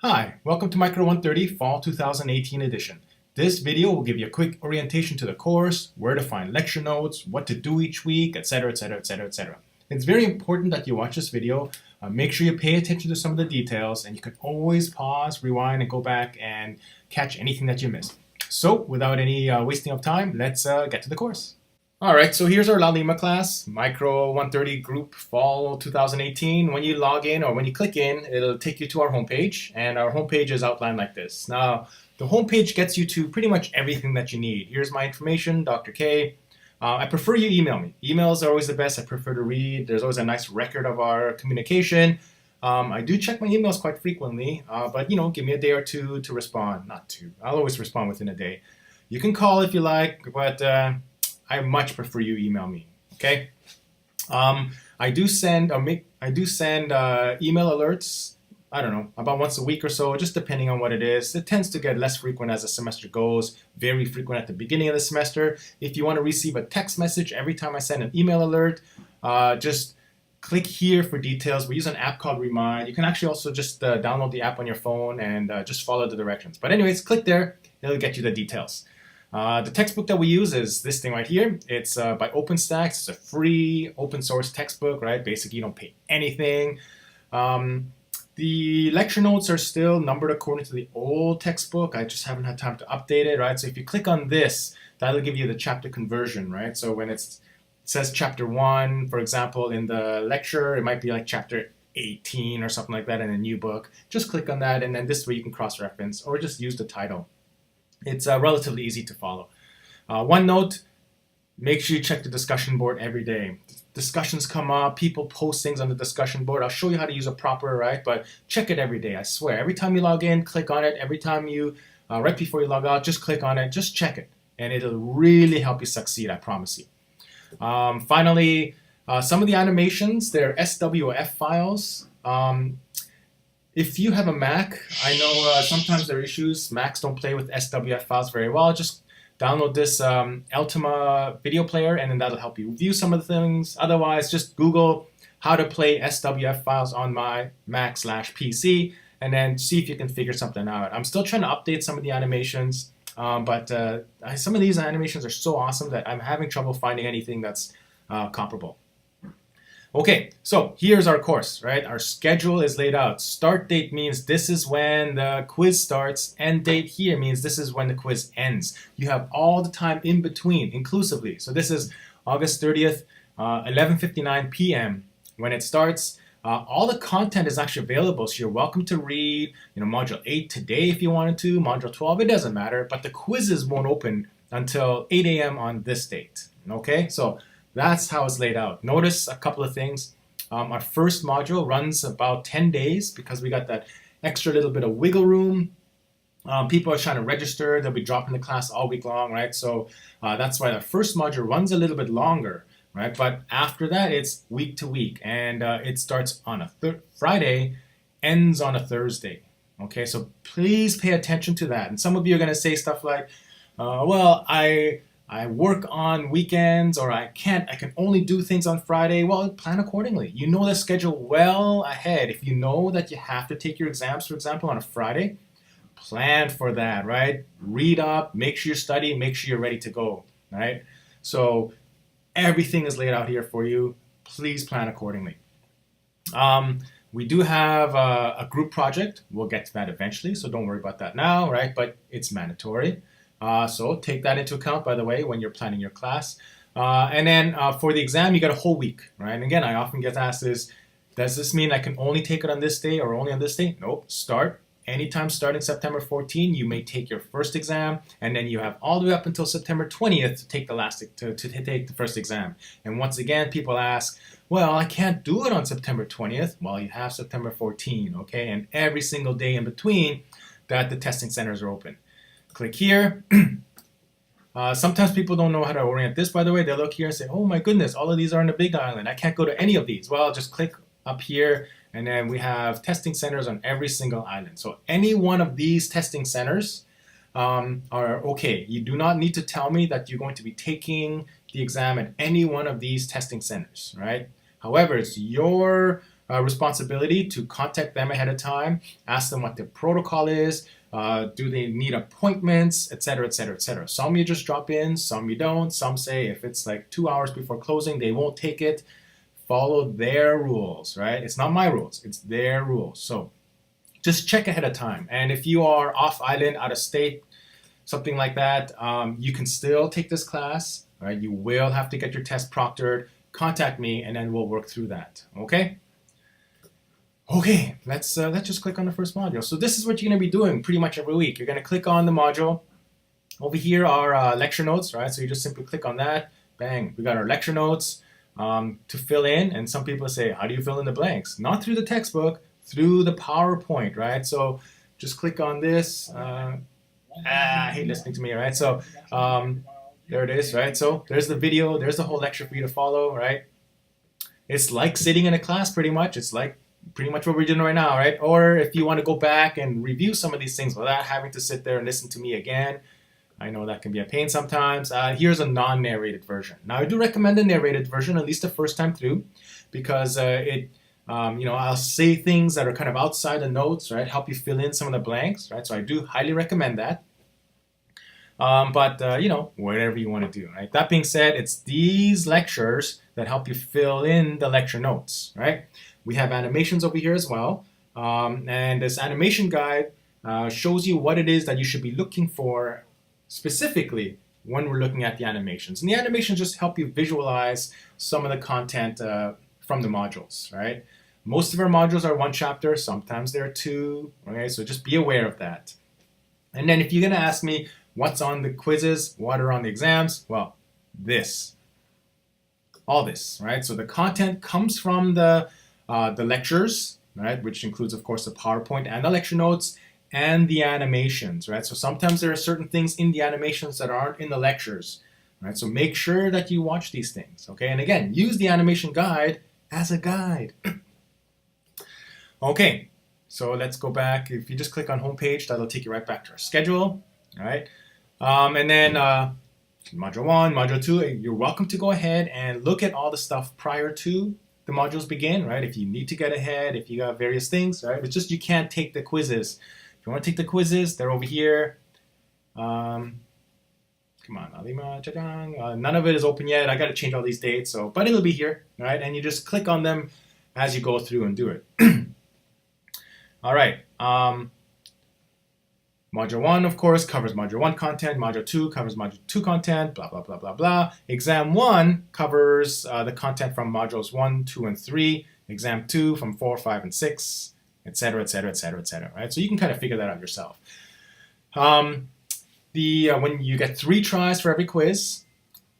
Hi, welcome to Micro 130 Fall 2018 edition. This video will give you a quick orientation to the course, where to find lecture notes, what to do each week, etc., etc., etc., etc. It's very important that you watch this video. Make sure you pay attention to some of the details, and you can always pause, rewind, and go back and catch anything that you missed. So, without any wasting of time, let's get to the course. Alright, so here's our Laulima class, Micro 130 Group Fall 2018. When you log in or when you click in, it'll take you to our homepage, and our homepage is outlined like this. Now, the homepage gets you to pretty much everything that you need. Here's my information, Dr. K. I prefer you email me. Emails are always the best. I prefer to read. There's always a nice record of our communication. I do check my emails quite frequently, but give me a day or two to respond. Not two. I'll always respond within a day. You can call if you like, but I much prefer you email me. Okay. I do send email alerts. I don't know, about once a week or so, just depending on what it is. It tends to get less frequent as the semester goes, very frequent at the beginning of the semester. If you want to receive a text message every time I send an email alert, just click here for details. We use an app called Remind. You can actually also just download the app on your phone and just follow the directions. But anyways, click there. It'll get you the details. The textbook that we use is this thing right here. It's by OpenStax. It's a free open source textbook, right? Basically, you don't pay anything. The lecture notes are still numbered according to the old textbook. I just haven't had time to update it, right? So if you click on this, that'll give you the chapter conversion, right? So when it says chapter 1, for example, in the lecture, it might be like chapter 18 or something like that in a new book. Just click on that, and then this way you can cross-reference or just use the title. It's relatively easy to follow. One note, make sure you check the discussion board every day. Discussions come up, people post things on the discussion board. I'll show you how to use it proper, right? But check it every day, I swear. Every time you log in, click on it. Every time you, right before you log out, just click on it, just check it. And it'll really help you succeed, I promise you. Finally, some of the animations, they're SWF files. If you have a Mac, I know sometimes there are issues. Macs don't play with SWF files very well. Just download this Laulima video player, and then that'll help you view some of the things. Otherwise, just Google how to play SWF files on my Mac/PC, and then see if you can figure something out. I'm still trying to update some of the animations, but some of these animations are so awesome that I'm having trouble finding anything that's comparable. Okay, so here's our course, right? Our schedule is laid out. Start date means this is when the quiz starts. End date here means this is when the quiz ends. You have all the time in between, inclusively. So this is August 30th, 11:59 p.m. when it starts. All the content is actually available, so you're welcome to read, Module 8 today if you wanted to, Module 12, it doesn't matter, but the quizzes won't open until 8 a.m. on this date, okay? So that's how it's laid out. Notice a couple of things. Our first module runs about 10 days because we got that extra little bit of wiggle room. People are trying to register. They'll be dropping the class all week long, right? So that's why the first module runs a little bit longer, right? But after that, it's week to week. And it starts on a Friday, ends on a Thursday. Okay, so please pay attention to that. And some of you are going to say stuff like, well, I work on weekends, or I can only do things on Friday. Well, plan accordingly. You know the schedule well ahead. If you know that you have to take your exams, for example, on a Friday, plan for that, right? Read up, make sure you study, make sure you're ready to go, right? So everything is laid out here for you. Please plan accordingly. We do have a group project. We'll get to that eventually, so don't worry about that now, right? But it's mandatory. So take that into account, by the way, when you're planning your class. And then for the exam, you got a whole week, right? And again, I often get asked is, does this mean I can only take it on this day or only on this day? Nope. Start anytime starting September 14, you may take your first exam, and then you have all the way up until September 20th to take to take the first exam. And once again, people ask, well, I can't do it on September 20th. Well, you have September 14, okay? And every single day in between that the testing centers are open. Click here. Sometimes people don't know how to orient this, by the way. They look here and say, oh my goodness, all of these are on the Big Island. I can't go to any of these. Well, just click up here, and then we have testing centers on every single island. So any one of these testing centers are okay. You do not need to tell me that you're going to be taking the exam at any one of these testing centers, right? However, it's your responsibility to contact them ahead of time, ask them what their protocol is, do they need appointments, etc., etc., etc. Some you just drop in, some you don't. Some say if it's like 2 hours before closing, they won't take it. Follow their rules, right? It's not my rules, it's their rules. So just check ahead of time. And if you are off island, out of state, something like that, you can still take this class, right? You will have to get your test proctored. Contact me, and then we'll work through that. Okay? Okay, let's just click on the first module. So this is what you're going to be doing pretty much every week. You're going to click on the module. Over here are lecture notes, right? So you just simply click on that. Bang, we got our lecture notes to fill in. And some people say, how do you fill in the blanks? Not through the textbook, through the PowerPoint, right? So just click on this. I hate listening to me, right? So there it is, right? So there's the video, there's the whole lecture for you to follow, right? It's like sitting in a class pretty much. It's like pretty much what we're doing right now, right? Or if you want to go back and review some of these things without having to sit there and listen to me again, I know that can be a pain sometimes. Here's a non-narrated version. Now I do recommend a narrated version, at least the first time through, because I'll say things that are kind of outside the notes, right? Help you fill in some of the blanks, right? So I do highly recommend that. But whatever you want to do, right? That being said, it's these lectures that help you fill in the lecture notes, right? We have animations over here as well. And this animation guide shows you what it is that you should be looking for specifically when we're looking at the animations. And the animations just help you visualize some of the content from the modules, right? Most of our modules are one chapter, sometimes there are two, okay? So just be aware of that. And then if you're gonna ask me what's on the quizzes, what are on the exams, well, all this, right? So the content comes from the lectures, right? Which includes, of course, the PowerPoint and the lecture notes and the animations, right? So sometimes there are certain things in the animations that aren't in the lectures, right? So make sure that you watch these things, okay? And again, use the animation guide as a guide. Okay, so let's go back. If you just click on homepage, that'll take you right back to our schedule, all right? And then Module 1, Module 2, you're welcome to go ahead and look at all the stuff prior to the modules begin, right? If you need to get ahead, if you got various things, right? It's just you can't take the quizzes. If you want to take the quizzes, they're over here. Come on, Laulima, none of it is open yet. I got to change all these dates, but it'll be here, right? And you just click on them as you go through and do it. All right. Module 1, of course, covers Module 1 content. Module 2 covers Module 2 content, blah, blah, blah, blah, blah. Exam 1 covers the content from Modules 1, 2, and 3. Exam 2 from 4, 5, and 6, etc., etc., etc., etc., right? So you can kind of figure that out yourself. When you get 3 tries for every quiz,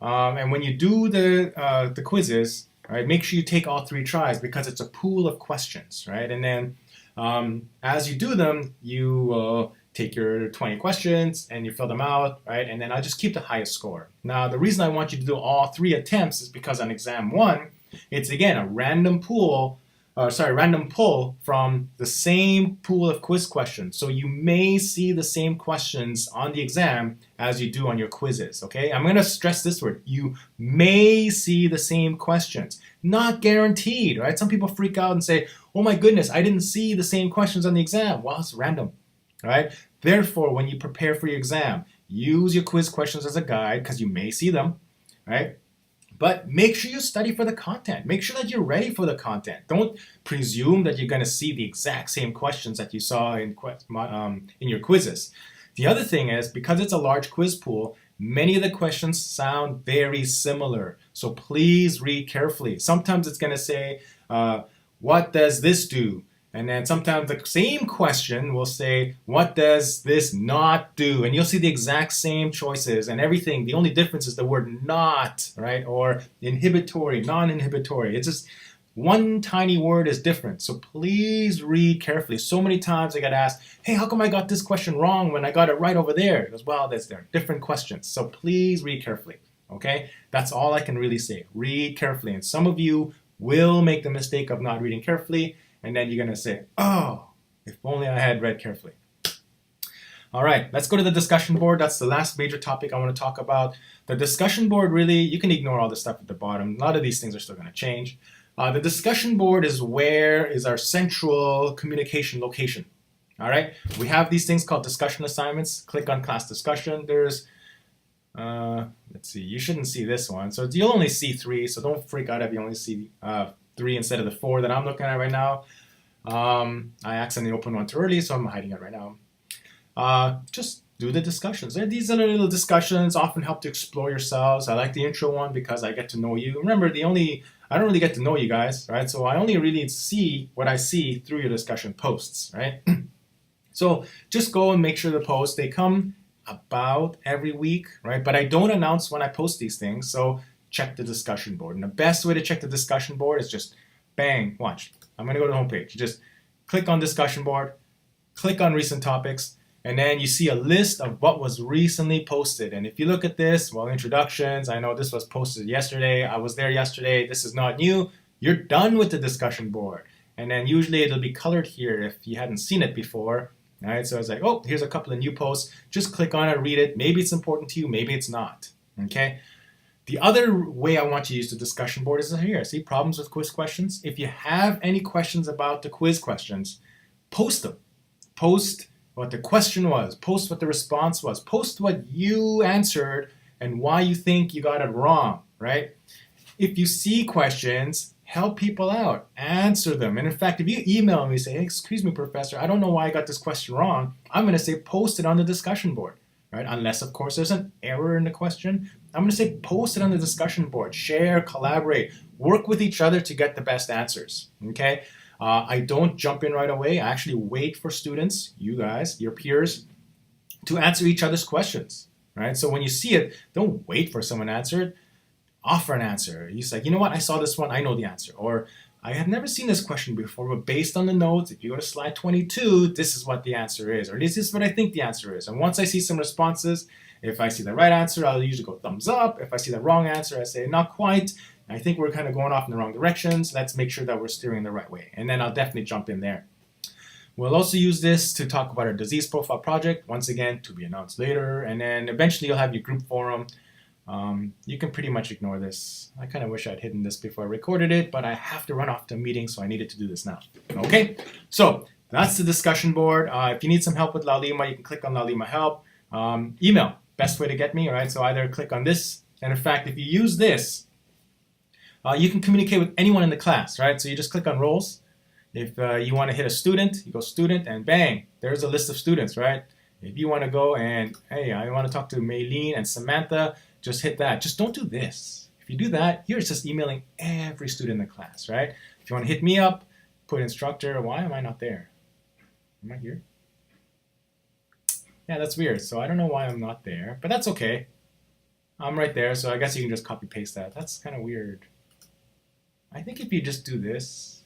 and when you do the quizzes, right, make sure you take all 3 tries because it's a pool of questions, right? And then as you do them, you take your 20 questions and you fill them out, right? And then I'll just keep the highest score. Now, the reason I want you to do all 3 attempts is because on exam 1, it's again a random pull from the same pool of quiz questions. So you may see the same questions on the exam as you do on your quizzes, okay? I'm gonna stress this word. You may see the same questions. Not guaranteed, right? Some people freak out and say, oh my goodness, I didn't see the same questions on the exam. Well, it's random, right? Therefore, when you prepare for your exam, use your quiz questions as a guide because you may see them, right? But make sure you study for the content. Make sure that you're ready for the content. Don't presume that you're going to see the exact same questions that you saw in your quizzes. The other thing is, because it's a large quiz pool, many of the questions sound very similar. So please read carefully. Sometimes it's going to say, what does this do? And then sometimes the same question will say, what does this not do? And you'll see the exact same choices and everything. The only difference is the word not, right? Or inhibitory, non-inhibitory. It's just one tiny word is different. So please read carefully. So many times I got asked, hey, how come I got this question wrong when I got it right over there? It goes, well, they're different questions. So please read carefully, okay? That's all I can really say. Read carefully. And some of you will make the mistake of not reading carefully. And then you're going to say, oh, if only I had read carefully. All right, let's go to the discussion board. That's the last major topic I want to talk about. The discussion board, really, you can ignore all the stuff at the bottom. A lot of these things are still going to change. The discussion board is where is our central communication location. All right, we have these things called discussion assignments. Click on class discussion. There's, let's see, you shouldn't see this one. So you'll only see 3, so don't freak out if you only see 3 instead of the 4 that I'm looking at right now. I accidentally opened one too early, so I'm hiding it right now. Just do the discussions. These are little discussions, often help to explore yourselves. I like the intro one because I get to know you. Remember, I don't really get to know you guys, right? So I only really see what I see through your discussion posts, right? So just go and make sure the posts, they come about every week, right? But I don't announce when I post these things, so check the discussion board. And the best way to check the discussion board is just bang, watch. I'm going to go to the homepage. Just click on discussion board, click on recent topics, and then you see a list of what was recently posted. And if you look at this, well, introductions, I know this was posted yesterday. I was there yesterday. This is not new. You're done with the discussion board. And then usually it'll be colored here if you hadn't seen it before. All right, so it's like, oh, here's a couple of new posts. Just click on it, read it. Maybe it's important to you, maybe it's not. Okay. The other way I want you to use the discussion board is here. See, problems with quiz questions. If you have any questions about the quiz questions, post them. Post what the question was. Post what the response was. Post what you answered and why you think you got it wrong, right? If you see questions, help people out. Answer them. And in fact, if you email me and say, hey, excuse me, professor, I don't know why I got this question wrong, I'm going to say post it on the discussion board, right? Unless, of course, there's an error in the question. I'm going to say post it on the discussion board. Share, collaborate, work with each other to get the best answers, okay? I don't jump in right away. I actually wait for students, you guys, your peers, to answer each other's questions, right? So when you see it, don't wait for someone to answer it. Offer an answer. You say, you know what, I saw this one, I know the answer. Or I have never seen this question before, but based on the notes, if you go to slide 22, this is what the answer is. Or this is what I think the answer is. And once I see some responses, if I see the right answer, I'll usually go thumbs up. If I see the wrong answer, I say not quite. I think we're kind of going off in the wrong directions. Let's make sure that we're steering the right way. And then I'll definitely jump in there. We'll also use this to talk about our disease profile project, once again, to be announced later. And then eventually you'll have your group forum. You can pretty much ignore this. I kind of wish I'd hidden this before I recorded it, but I have to run off to a meeting, so I needed to do this now. Okay, so that's the discussion board. If you need some help with Laulima, you can click on Laulima help. Email, best way to get me, right? So either click on this, and in fact, if you use this, you can communicate with anyone in the class, right? So you just click on roles. If you want to hit a student, you go student, and bang, there's a list of students, right? If you want to go and, hey, I want to talk to Maylene and Samantha, just hit that. Just don't do this. If you do that, you're just emailing every student in the class, right? If you want to hit me up, put instructor. Why am I not there? Am I here? Yeah, that's weird. So I don't know why I'm not there, but that's okay. I'm right there, so I guess you can just copy paste that. That's kind of weird. I think if you just do this,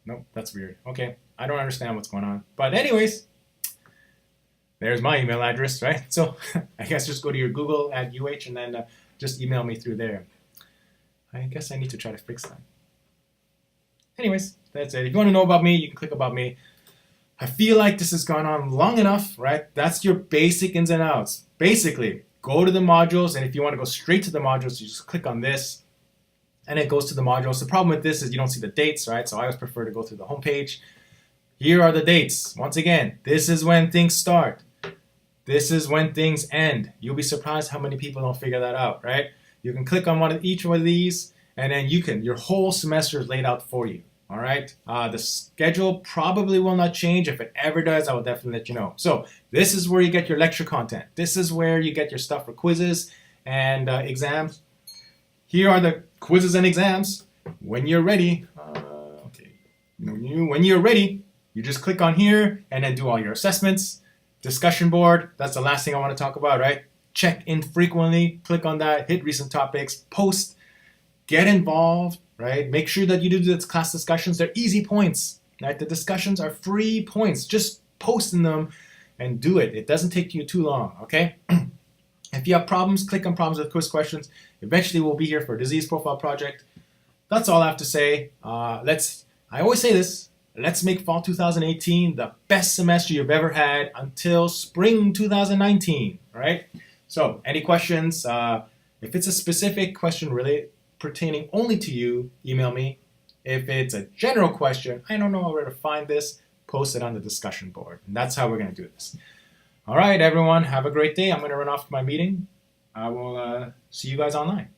nope, that's weird. Okay, I don't understand what's going on. But anyways, there's my email address, right? So I guess just go to your Google, add UH, and then just email me through there. I guess I need to try to fix that. Anyways, that's it. If you want to know about me, you can click about me. I feel like this has gone on long enough, right? That's your basic ins and outs. Basically, go to the modules, and if you want to go straight to the modules, you just click on this, and it goes to the modules. The problem with this is you don't see the dates, right? So I always prefer to go through the homepage. Here are the dates. Once again, this is when things start. This is when things end. You'll be surprised how many people don't figure that out, right? You can click on each one of these, and then your whole semester is laid out for you, all right? The schedule probably will not change. If it ever does, I will definitely let you know. So this is where you get your lecture content. This is where you get your stuff for quizzes and exams. Here are the quizzes and exams. When you're ready, when you're ready, you just click on here and then do all your assessments. Discussion board, that's the last thing I want to talk about, right? Check in frequently, click on that, hit recent topics, post, get involved, right? Make sure that you do the class discussions. They're easy points, right? The discussions are free points. Just post in them and do it. It doesn't take you too long, okay? If you have problems, click on problems with quiz questions. Eventually we'll be here for a disease profile project. That's all I have to say. I always say this, let's make fall 2018 the best semester you've ever had until spring 2019, all right? So any questions? If it's a specific question really pertaining only to you, email me. If it's a general question, I don't know where to find this, post it on the discussion board. And that's how we're going to do this. All right, everyone, have a great day. I'm going to run off to my meeting. I will see you guys online.